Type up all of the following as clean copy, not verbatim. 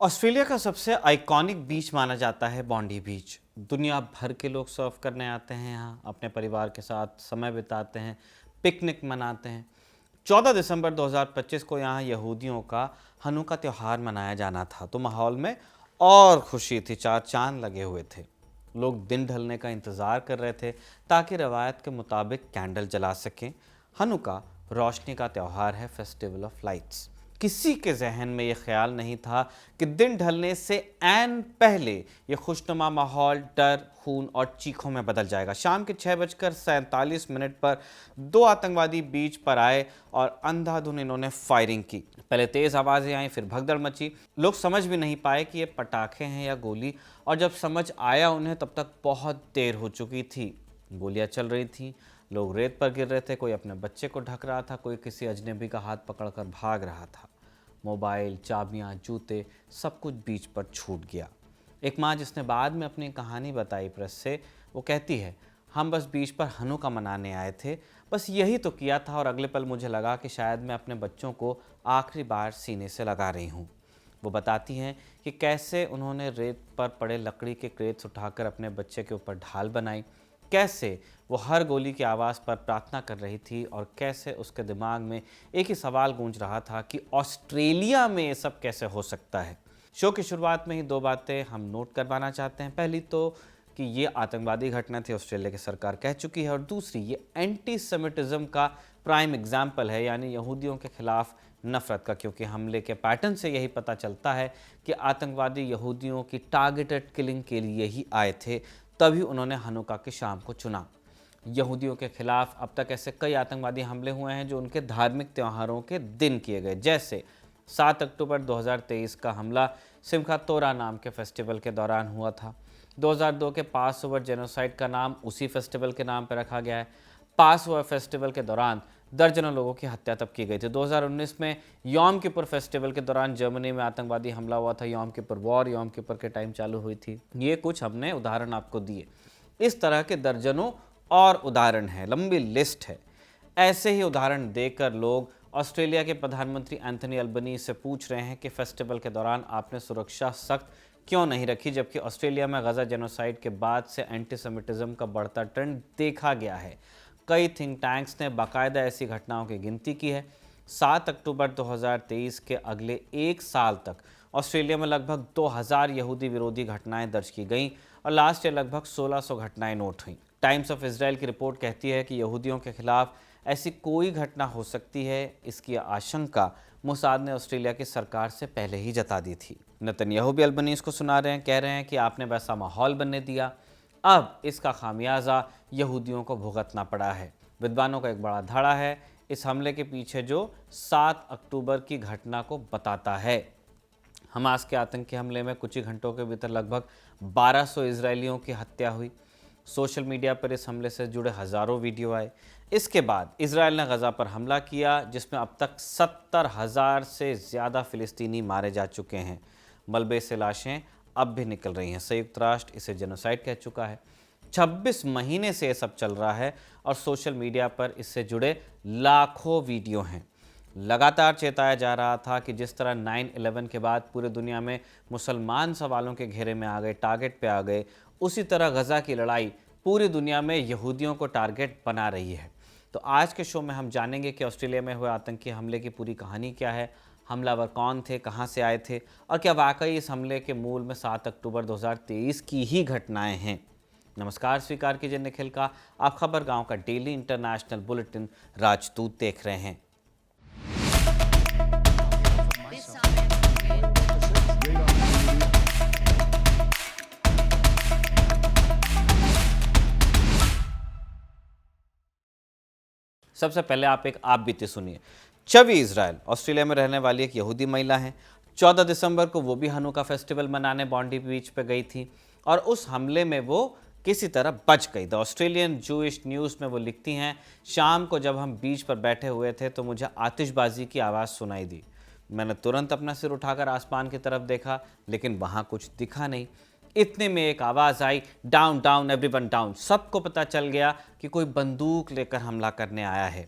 Australia का सबसे iconic बीच माना जाता है बॉन्डी बीच। दुनिया भर के लोग सर्फ करने आते हैं, यहाँ अपने परिवार के साथ समय बिताते हैं, पिकनिक मनाते हैं। 14 दिसंबर 2025 को यहाँ यहूदियों का हनुका त्यौहार मनाया जाना था, तो माहौल में और खुशी थी, चार चांद लगे हुए थे। लोग दिन ढलने का इंतज़ार कर रहे थे ताकि रवायत के मुताबिक कैंडल जला सकें। हनुका रोशनी का त्यौहार है, फेस्टिवल ऑफ लाइट्स। किसी के जहन में ये ख्याल नहीं था कि दिन ढलने से ऐन पहले ये खुशनुमा माहौल डर, खून और चीखों में बदल जाएगा। शाम के 6:47 पर दो आतंकवादी बीच पर आए और अंधाधुन इन्होंने फायरिंग की। पहले तेज आवाजें आई, फिर भगदड़ मची। लोग समझ भी नहीं पाए कि ये पटाखे हैं या गोली, और जब समझ आया उन्हें तब तक बहुत देर हो चुकी थी। गोलियां चल रही थी, लोग रेत पर गिर रहे थे, कोई अपने बच्चे को ढक रहा था, कोई किसी अजनबी का हाथ पकड़कर भाग रहा था। मोबाइल, चाबियां, जूते, सब कुछ बीच पर छूट गया। एक माँ जिसने बाद में अपनी कहानी बताई प्रेस से, वो कहती है, हम बस बीच पर हनुका मनाने आए थे, बस यही तो किया था, और अगले पल मुझे लगा कि शायद मैं अपने बच्चों को आखिरी बार सीने से लगा रही हूँ। वो बताती हैं कि कैसे उन्होंने रेत पर पड़े लकड़ी के क्रेट्स उठाकर अपने बच्चे के ऊपर ढाल बनाई, कैसे वो हर गोली की आवाज़ पर प्रार्थना कर रही थी, और कैसे उसके दिमाग में एक ही सवाल गूंज रहा था कि ऑस्ट्रेलिया में ये सब कैसे हो सकता है। शो की शुरुआत में ही दो बातें हम नोट करवाना चाहते हैं। पहली तो कि ये आतंकवादी घटना थी, ऑस्ट्रेलिया की सरकार कह चुकी है, और दूसरी ये एंटी सेमिटिज्म का प्राइम एग्जाम्पल है, यानी यहूदियों के खिलाफ नफरत का, क्योंकि हमले के पैटर्न से यही पता चलता है कि आतंकवादी यहूदियों की टारगेटेड किलिंग के लिए ही आए थे, तभी उन्होंने हनुका की शाम को चुना। यहूदियों के खिलाफ अब तक ऐसे कई आतंकवादी हमले हुए हैं जो उनके धार्मिक त्योहारों के दिन किए गए, जैसे 7 अक्टूबर 2023 का हमला सिमखात तोरा नाम के फेस्टिवल के दौरान हुआ था। 2002 के पास ओवर जेनोसाइड का नाम उसी फेस्टिवल के नाम पर रखा गया है। पास ओवर फेस्टिवल के दौरान दर्जनों लोगों की हत्या तब की गई थी। 2019 में यौम किपुर फेस्टिवल के दौरान जर्मनी में आतंकवादी हमला हुआ था। यौम किपुर वॉर यौम किपुर के टाइम चालू हुई थी। ये कुछ हमने उदाहरण आपको दिए, इस तरह के दर्जनों और उदाहरण है, लंबी लिस्ट है। ऐसे ही उदाहरण देकर लोग ऑस्ट्रेलिया के प्रधानमंत्री एंथनी अल्बनीज़ से पूछ रहे हैं कि फेस्टिवल के दौरान आपने सुरक्षा सख्त क्यों नहीं रखी, जबकि ऑस्ट्रेलिया में गजा जेनोसाइड के बाद से एंटीसेमिटिज्म का बढ़ता ट्रेंड देखा गया है। कई थिंक टैंक्स ने बाकायदा ऐसी घटनाओं की गिनती की है। 7 अक्टूबर 2023 के अगले एक साल तक ऑस्ट्रेलिया में लगभग 2000 यहूदी विरोधी घटनाएं दर्ज की गईं, और लास्ट ईयर लगभग 1600 घटनाएं नोट हुईं। टाइम्स ऑफ इजराइल की रिपोर्ट कहती है कि यहूदियों के खिलाफ ऐसी कोई घटना हो सकती है, इसकी आशंका मोसाद ने ऑस्ट्रेलिया की सरकार से पहले ही जता दी थी। नेतन्याहू भी अल्बनीज़ को सुना रहे हैं, कह रहे हैं कि आपने वैसा माहौल बनने दिया, अब इसका खामियाजा यहूदियों को भुगतना पड़ा है। विद्वानों का एक बड़ा धड़ा है इस हमले के पीछे जो 7 अक्टूबर की घटना को बताता है। हमास के आतंकी हमले में कुछ ही घंटों के भीतर लगभग 1200 इजरायलियों की हत्या हुई। सोशल मीडिया पर इस हमले से जुड़े हज़ारों वीडियो आए। इसके बाद इजराइल ने गजा पर हमला किया, जिसमें अब तक 70,000 से ज़्यादा फ़िलिस्तीनी मारे जा चुके हैं। मलबे से लाशें अब भी निकल रही हैं। संयुक्त राष्ट्र इसे जेनोसाइड कह चुका है। 26 महीने से ये सब चल रहा है, और सोशल मीडिया पर इससे जुड़े लाखों वीडियो हैं। लगातार चेताया जा रहा था कि जिस तरह 9/11 के बाद पूरी दुनिया में मुसलमान सवालों के घेरे में आ गए, टारगेट पे आ गए, उसी तरह गजा की लड़ाई पूरी दुनिया में यहूदियों को टारगेट बना रही है। तो आज के शो में हम जानेंगे कि ऑस्ट्रेलिया में हुए आतंकी हमले की पूरी कहानी क्या है, हमलावर कौन थे, कहां से आए थे, और क्या वाकई इस हमले के मूल में 7 अक्टूबर 2023 की ही घटनाएं हैं। नमस्कार, स्वीकार कीजिए निखिल का। आप खबर गांव का डेली इंटरनेशनल बुलेटिन राजदूत देख रहे हैं। सबसे पहले आप एक आप बीती सुनिए। चवी इजराइल ऑस्ट्रेलिया में रहने वाली एक यहूदी महिला है। 14 दिसंबर को वो भी हनुका फेस्टिवल मनाने बॉन्डी बीच पे गई थी, और उस हमले में वो किसी तरह बच गई। द ऑस्ट्रेलियन जूइश न्यूज़ में वो लिखती हैं, शाम को जब हम बीच पर बैठे हुए थे तो मुझे आतिशबाजी की आवाज़ सुनाई दी। मैंने तुरंत अपना सिर उठाकर आसमान की तरफ देखा, लेकिन वहाँ कुछ दिखा नहीं। इतने में एक आवाज़ आई, डाउन डाउन एवरीवन डाउन। सबको पता चल गया कि कोई बंदूक लेकर हमला करने आया है।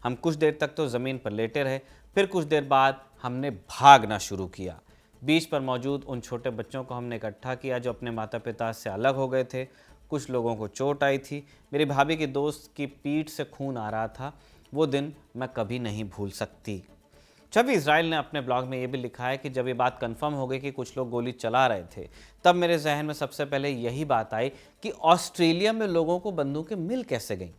हम कुछ देर तक तो ज़मीन पर लेटे रहे, फिर कुछ देर बाद हमने भागना शुरू किया। बीच पर मौजूद उन छोटे बच्चों को हमने इकट्ठा किया जो अपने माता पिता से अलग हो गए थे। कुछ लोगों को चोट आई थी। मेरी भाभी की दोस्त की पीठ से खून आ रहा था। वो दिन मैं कभी नहीं भूल सकती। छवि इजराइल ने अपने ब्लॉग में ये भी लिखा है कि जब ये बात कंफर्म हो गई कि कुछ लोग गोली चला रहे थे, तब मेरे जहन में सबसे पहले यही बात आई कि ऑस्ट्रेलिया में लोगों को बंदूकें मिल कैसे गईं।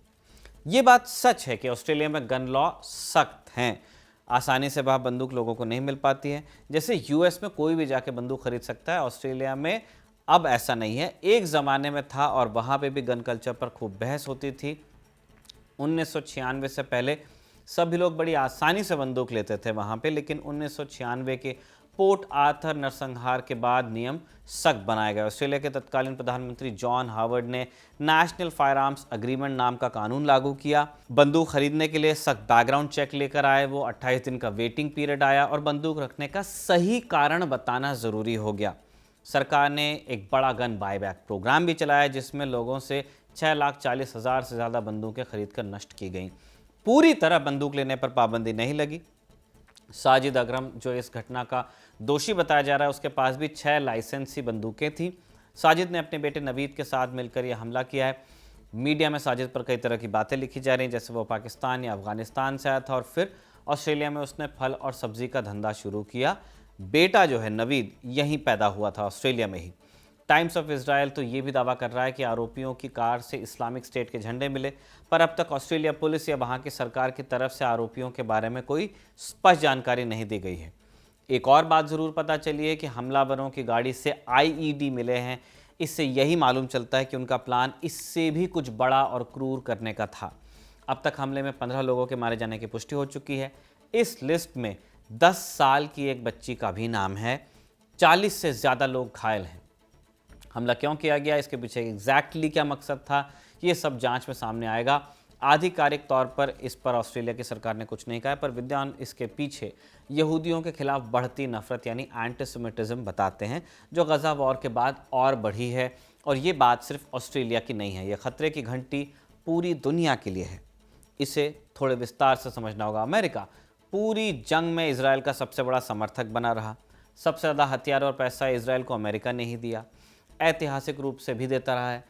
ये बात सच है कि ऑस्ट्रेलिया में गन लॉ सख्त हैं। आसानी से वहाँ बंदूक लोगों को नहीं मिल पाती है। जैसे यूएस में कोई भी जाके बंदूक खरीद सकता है, ऑस्ट्रेलिया में अब ऐसा नहीं है। एक ज़माने में था और वहाँ पे भी गन कल्चर पर खूब बहस होती थी। 1996 से पहले सभी लोग बड़ी आसानी से बंदूक लेते थे वहाँ पे, लेकिन 1996 के पोर्ट आर्थर नरसंहार के बाद नियम सख्त बनाए गए। ऑस्ट्रेलिया के तत्कालीन प्रधानमंत्री जॉन हावर्ड ने नेशनल फायर आर्म्स अग्रीमेंट नाम का कानून लागू किया। बंदूक खरीदने के लिए सख्त बैकग्राउंड चेक लेकर आए वो। 28 दिन का वेटिंग पीरियड आया और बंदूक रखने का सही कारण बताना ज़रूरी हो गया। सरकार ने एक बड़ा गन बायबैक प्रोग्राम भी चलाया जिसमें लोगों से 6,40,000 से ज़्यादा बंदूकें खरीद कर नष्ट की गईं। पूरी तरह बंदूक लेने पर पाबंदी नहीं लगी। साजिद अकरम जो इस घटना का दोषी बताया जा रहा है, उसके पास भी 6 लाइसेंसी बंदूकें थीं। साजिद ने अपने बेटे नवीद के साथ मिलकर यह हमला किया है। मीडिया में साजिद पर कई तरह की बातें लिखी जा रही हैं, जैसे वो पाकिस्तान या अफगानिस्तान से आया था और फिर ऑस्ट्रेलिया में उसने फल और सब्जी का धंधा शुरू किया। बेटा जो है नवीद यहीं पैदा हुआ था, ऑस्ट्रेलिया में ही। टाइम्स ऑफ इजराइल तो ये भी दावा कर रहा है कि आरोपियों की कार से इस्लामिक स्टेट के झंडे मिले, पर अब तक ऑस्ट्रेलिया पुलिस या वहाँ की सरकार की तरफ से आरोपियों के बारे में कोई स्पष्ट जानकारी नहीं दी गई है। एक और बात ज़रूर पता चली है कि हमलावरों की गाड़ी से आईईडी मिले हैं। इससे यही मालूम चलता है कि उनका प्लान इससे भी कुछ बड़ा और क्रूर करने का था। अब तक हमले में 15 लोगों के मारे जाने की पुष्टि हो चुकी है। इस लिस्ट में 10 साल की एक बच्ची का भी नाम है। 40 से ज़्यादा लोग घायल हैं। हमला क्यों किया गया, इसके पीछे एग्जैक्टली क्या मकसद था, ये सब जांच में सामने आएगा। आधिकारिक तौर पर इस पर ऑस्ट्रेलिया की सरकार ने कुछ नहीं कहा है, पर विद्वान इसके पीछे यहूदियों के खिलाफ बढ़ती नफरत यानी एंटीसेमिटिज्म बताते हैं, जो गजा वॉर के बाद और बढ़ी है। और ये बात सिर्फ ऑस्ट्रेलिया की नहीं है, ये खतरे की घंटी पूरी दुनिया के लिए है। इसे थोड़े विस्तार से समझना होगा। अमेरिका पूरी जंग में इसराइल का सबसे बड़ा समर्थक बना रहा। सबसे ज़्यादा हथियार और पैसा इसराइल को अमेरिका ने ही दिया, ऐतिहासिक रूप से भी देता रहा है।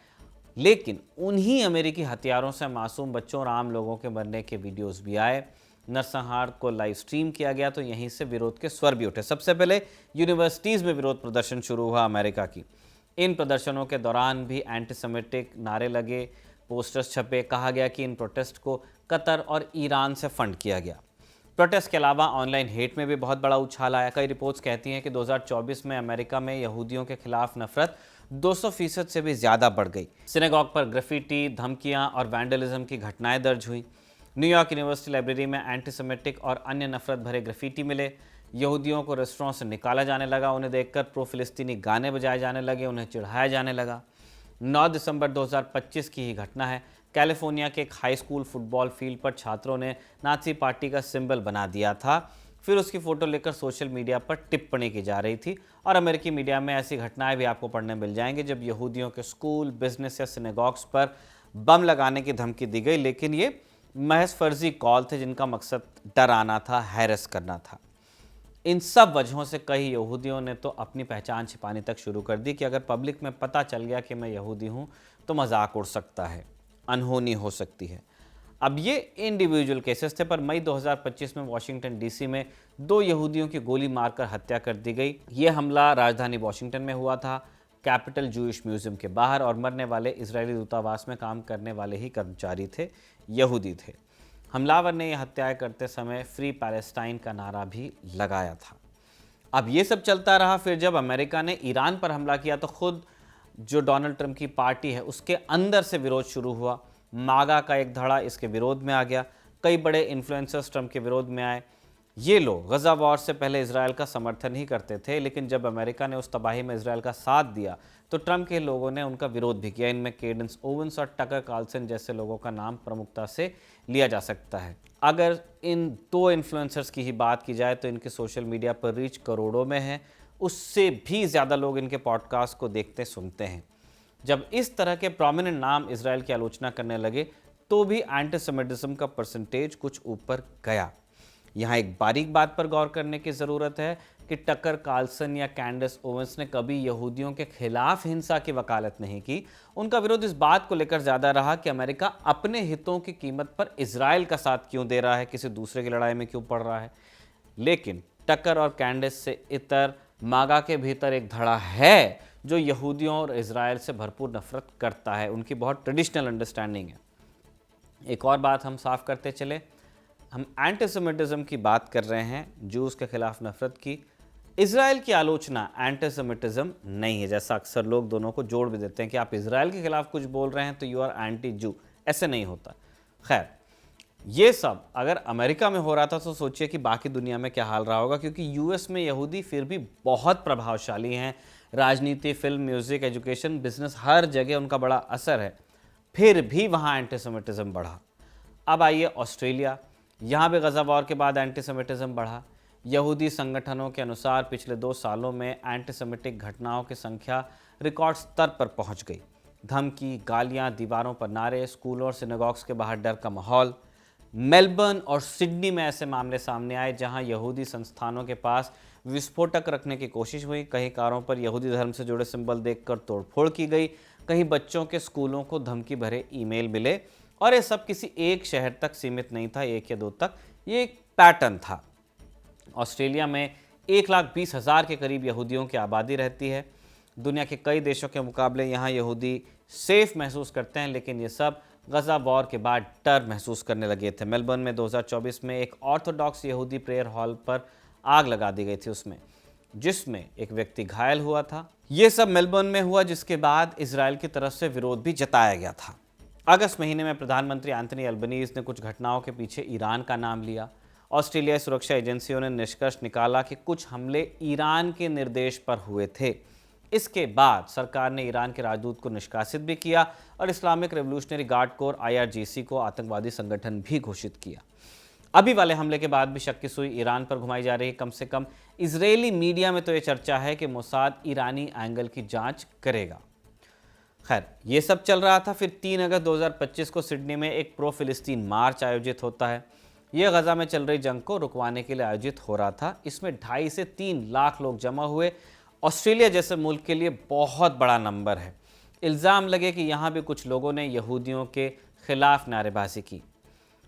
लेकिन उन्हीं अमेरिकी हथियारों से मासूम बच्चों और आम लोगों के मरने के वीडियोस भी आए। नरसंहार को लाइव स्ट्रीम किया गया तो यहीं से विरोध के स्वर भी उठे। सबसे पहले यूनिवर्सिटीज़ में विरोध प्रदर्शन शुरू हुआ अमेरिका की। इन प्रदर्शनों के दौरान भी एंटीसेमिटिक नारे लगे, पोस्टर्स छपे। कहा गया कि इन प्रोटेस्ट को कतर और ईरान से फंड किया गया। प्रोटेस्ट के अलावा ऑनलाइन हेट में भी बहुत बड़ा उछाल आया। कई रिपोर्ट्स कहती हैं कि 2024 में अमेरिका में यहूदियों के खिलाफ नफरत 200% से भी ज़्यादा बढ़ गई। सिनेगॉग पर ग्राफिटी, धमकियां और वैंडलिज्म की घटनाएं दर्ज हुई। न्यूयॉर्क यूनिवर्सिटी लाइब्रेरी में एंटीसेमिटिक और अन्य नफरत भरे ग्राफिटी मिले। यहूदियों को रेस्टोरेंट से निकाला जाने लगा। उन्हें देखकर प्रो फिलिस्तीनी गाने बजाए जाने लगे, उन्हें चिढ़ाया जाने लगा। 9 दिसंबर 2025 की ही घटना है। कैलिफोर्निया के एक हाई स्कूल फुटबॉल फील्ड पर छात्रों ने नाजी पार्टी का सिंबल बना दिया था। फिर उसकी फ़ोटो लेकर सोशल मीडिया पर टिप्पणी की जा रही थी। और अमेरिकी मीडिया में ऐसी घटनाएं भी आपको पढ़ने मिल जाएंगी जब यहूदियों के स्कूल, बिजनेस या सिनेगॉग्स पर बम लगाने की धमकी दी गई, लेकिन ये महज फर्जी कॉल थे जिनका मकसद डराना था, हैरेस करना था। इन सब वजहों से कई यहूदियों ने तो अपनी पहचान छिपानी तक शुरू कर दी कि अगर पब्लिक में पता चल गया कि मैं यहूदी हूँ तो मजाक उड़ सकता है, अनहोनी हो सकती है। अब ये इंडिविजुअल केसेस थे, पर मई 2025 में वाशिंगटन डीसी में 2 यहूदियों की गोली मारकर हत्या कर दी गई। ये हमला राजधानी वाशिंगटन में हुआ था, कैपिटल जूइश म्यूजियम के बाहर, और मरने वाले इजरायली दूतावास में काम करने वाले ही कर्मचारी थे, यहूदी थे। हमलावर ने यह हत्याएं करते समय फ्री पैलेस्टाइन का नारा भी लगाया था। अब ये सब चलता रहा। फिर जब अमेरिका ने ईरान पर हमला किया तो खुद जो डोनाल्ड ट्रंप की पार्टी है उसके अंदर से विरोध शुरू हुआ। मागा का एक धड़ा इसके विरोध में आ गया। कई बड़े इन्फ्लुएंसर्स ट्रंप के विरोध में आए। ये लोग गजा वॉर से पहले इजराइल का समर्थन ही करते थे, लेकिन जब अमेरिका ने उस तबाही में इजराइल का साथ दिया तो ट्रंप के लोगों ने उनका विरोध भी किया। इनमें केडेंस ओवेंस और टकर कार्लसन जैसे लोगों का नाम प्रमुखता से लिया जा सकता है। अगर इन 2 इन्फ्लुएंसर्स की ही बात की जाए तो इनके सोशल मीडिया पर रीच करोड़ों में है। उससे भी ज़्यादा लोग इनके पॉडकास्ट को देखते सुनते हैं। जब इस तरह के प्रोमिनेंट नाम इजराइल की आलोचना करने लगे तो भी एंटीसेमिटिज्म का परसेंटेज कुछ ऊपर गया। यहाँ एक बारीक बात पर गौर करने की ज़रूरत है। कि टकर कार्लसन या कैंडस ओवेंस ने कभी यहूदियों के खिलाफ हिंसा की वकालत नहीं की। उनका विरोध इस बात को लेकर ज़्यादा रहा कि अमेरिका अपने हितों की कीमत पर इजराइल का साथ क्यों दे रहा है, किसी दूसरे की लड़ाई में क्यों पड़ रहा है। लेकिन टकर और कैंडस से इतर मागा के भीतर एक धड़ा है जो यहूदियों और इजराइल से भरपूर नफरत करता है। उनकी बहुत ट्रेडिशनल अंडरस्टैंडिंग है। एक और बात हम साफ करते चले, हम एंटीसेमिटिज्म की बात कर रहे हैं, जूस के खिलाफ नफरत की। इजराइल की आलोचना एंटीसेमिटिज्म नहीं है, जैसा अक्सर लोग दोनों को जोड़ भी देते हैं कि आप इजराइल के खिलाफ कुछ बोल रहे हैं तो यू आर एंटी जू। ऐसे नहीं होता। खैर, ये सब अगर अमेरिका में हो रहा था तो सोचिए कि बाकी दुनिया में क्या हाल रहा होगा, क्योंकि यूएस में यहूदी फिर भी बहुत प्रभावशाली हैं। राजनीति, फिल्म, म्यूजिक, एजुकेशन, बिजनेस, हर जगह उनका बड़ा असर है। फिर भी वहाँ एंटीसेमिटिज्म बढ़ा। अब आइए ऑस्ट्रेलिया, यहाँ भी गज़ा वॉर के बाद एंटीसेमिटिज्म बढ़ा। यहूदी संगठनों के अनुसार पिछले 2 सालों में एंटीसेमिटिक घटनाओं की संख्या रिकॉर्ड स्तर पर पहुँच गई। धमकी, गालियाँ, दीवारों पर नारे, स्कूलों और सिनेगॉग्स के बाहर डर का माहौल। मेलबर्न और सिडनी में ऐसे मामले सामने आए जहां यहूदी संस्थानों के पास विस्फोटक रखने की कोशिश हुई। कहीं कारों पर यहूदी धर्म से जुड़े सिंबल देखकर तोड़फोड़ की गई। कहीं बच्चों के स्कूलों को धमकी भरे ईमेल मिले। और ये सब किसी एक शहर तक सीमित नहीं था, 1 या 2 तक, ये एक पैटर्न था। ऑस्ट्रेलिया में 1,20,000 के करीब यहूदियों की आबादी रहती है। दुनिया के कई देशों के मुकाबले यहाँ यहूदी सेफ महसूस करते हैं, लेकिन ये सब गज़ा वॉर के बाद डर महसूस करने लगे थे। मेलबर्न में 2024 में एक ऑर्थोडॉक्स यहूदी प्रेयर हॉल पर आग लगा दी गई थी जिसमें एक व्यक्ति घायल हुआ था। ये सब मेलबर्न में हुआ, जिसके बाद इजराइल की तरफ से विरोध भी जताया गया था। अगस्त महीने में प्रधानमंत्री एंथनी अल्बनीज ने कुछ घटनाओं के पीछे ईरान का नाम लिया। ऑस्ट्रेलियाई सुरक्षा एजेंसियों ने निष्कर्ष निकाला कि कुछ हमले ईरान के निर्देश पर हुए थे। इसके बाद सरकार ने ईरान के राजदूत को निष्कासित भी किया और Islamic revolutionary guard core IRGC को आतंकवादी संगठन भी घोषित किया। अभी वाले हमले के बाद भी शक की सुई ईरान पर घुमाई जा रही है। कम से कम इजरायली मीडिया में तो ये चर्चा है कि मोसाद ईरानी एंगल की जांच करेगा। खैर, ये सब चल रहा था। फिर 3 अगस्त 2025 को सिडनी में एक प्रो फिलिस्तीन मार्च आयोजित होता है। यह गजा में चल रही जंग को रुकवाने के लिए आयोजित हो रहा था। इसमें 2.5 से 3 लाख लोग जमा हुए। ऑस्ट्रेलिया जैसे मुल्क के लिए बहुत बड़ा नंबर है। इल्ज़ाम लगे कि यहाँ भी कुछ लोगों ने यहूदियों के खिलाफ नारेबाजी की।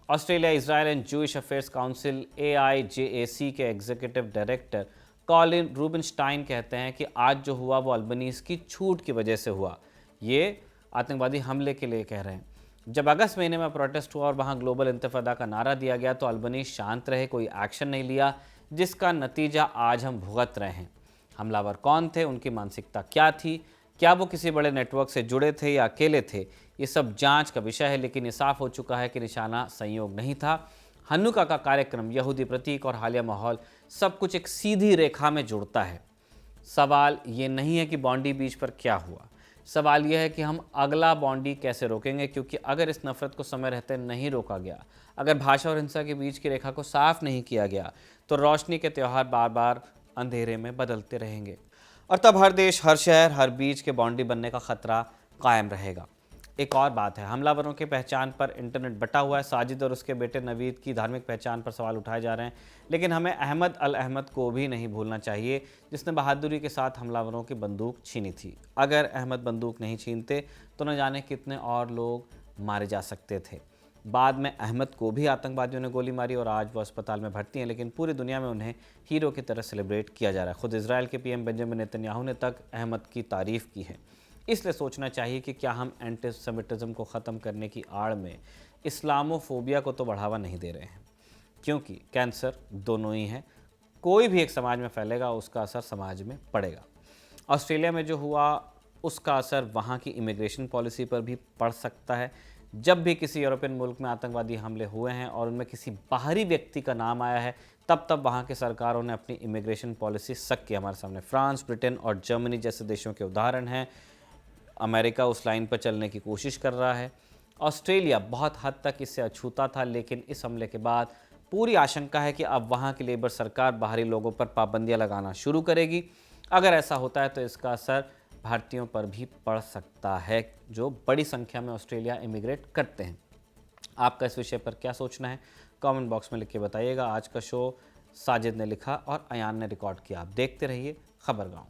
Australia Israel and Jewish affairs council AIJAC के एग्जीक्यूटिव डायरेक्टर कॉलिन रूबिनस्टाइन कहते हैं कि आज जो हुआ वो अल्बनीज की छूट की वजह से हुआ। ये आतंकवादी हमले के लिए कह रहे हैं। जब अगस्त महीने में प्रोटेस्ट हुआ और वहाँ ग्लोबल इंतफादा का नारा दिया गया तो अल्बनीज शांत रहे, कोई एक्शन नहीं लिया, जिसका नतीजा आज हम भुगत रहे हैं। हमलावर कौन थे, उनकी मानसिकता क्या थी, क्या वो किसी बड़े नेटवर्क से जुड़े थे या अकेले थे, ये सब जांच का विषय है। लेकिन ये साफ हो चुका है कि निशाना संयोग नहीं था। हनुका का कार्यक्रम, यहूदी प्रतीक और हालिया माहौल, सब कुछ एक सीधी रेखा में जुड़ता है। सवाल ये नहीं है कि बॉन्डी बीच पर क्या हुआ, सवाल यह है कि हम अगला बॉन्डी कैसे रोकेंगे। क्योंकि अगर इस नफरत को समय रहते नहीं रोका गया, अगर भाषा और हिंसा के बीच की रेखा को साफ नहीं किया गया, तो रोशनी के त्यौहार बार बार अंधेरे में बदलते रहेंगे और तब हर देश, हर शहर, हर बीच के बॉन्डी बनने का खतरा कायम रहेगा। एक और बात है, हमलावरों की पहचान पर इंटरनेट बटा हुआ है। साजिद और उसके बेटे नवीद की धार्मिक पहचान पर सवाल उठाए जा रहे हैं। लेकिन हमें अहमद अल अहमद को भी नहीं भूलना चाहिए, जिसने बहादुरी के साथ हमलावरों की बंदूक छीनी थी। अगर अहमद बंदूक नहीं छीनते तो न जाने कितने और लोग मारे जा सकते थे। बाद में अहमद को भी आतंकवादियों ने गोली मारी और आज वो अस्पताल में भर्ती हैं, लेकिन पूरी दुनिया में उन्हें हीरो की तरह सेलिब्रेट किया जा रहा है। खुद इजराइल के PM बेंजामिन नेतन्याहू ने तक अहमद की तारीफ़ की है। इसलिए सोचना चाहिए कि क्या हम एंटीसेमिटिज्म को ख़त्म करने की आड़ में इस्लामोफोबिया को तो बढ़ावा नहीं दे रहे हैं, क्योंकि कैंसर दोनों ही है। कोई भी एक समाज में फैलेगा, उसका असर समाज में पड़ेगा। ऑस्ट्रेलिया में जो हुआ उसका असर वहाँ की इमिग्रेशन पॉलिसी पर भी पड़ सकता है। जब भी किसी यूरोपियन मुल्क में आतंकवादी हमले हुए हैं और उनमें किसी बाहरी व्यक्ति का नाम आया है, तब वहाँ की सरकारों ने अपनी इमिग्रेशन पॉलिसी सख्त की। हमारे सामने फ्रांस, ब्रिटेन और जर्मनी जैसे देशों के उदाहरण हैं। अमेरिका उस लाइन पर चलने की कोशिश कर रहा है। ऑस्ट्रेलिया बहुत हद तक इससे अछूता था, लेकिन इस हमले के बाद पूरी आशंका है कि अब वहाँ की लेबर सरकार बाहरी लोगों पर पाबंदियाँ लगाना शुरू करेगी। अगर ऐसा होता है तो इसका असर भारतीयों पर भी पड़ सकता है, जो बड़ी संख्या में ऑस्ट्रेलिया इमिग्रेट करते हैं। आपका इस विषय पर क्या सोचना है, कमेंट बॉक्स में लिख के बताइएगा। आज का शो साजिद ने लिखा और अयान ने रिकॉर्ड किया। आप देखते रहिए खबर गाँव।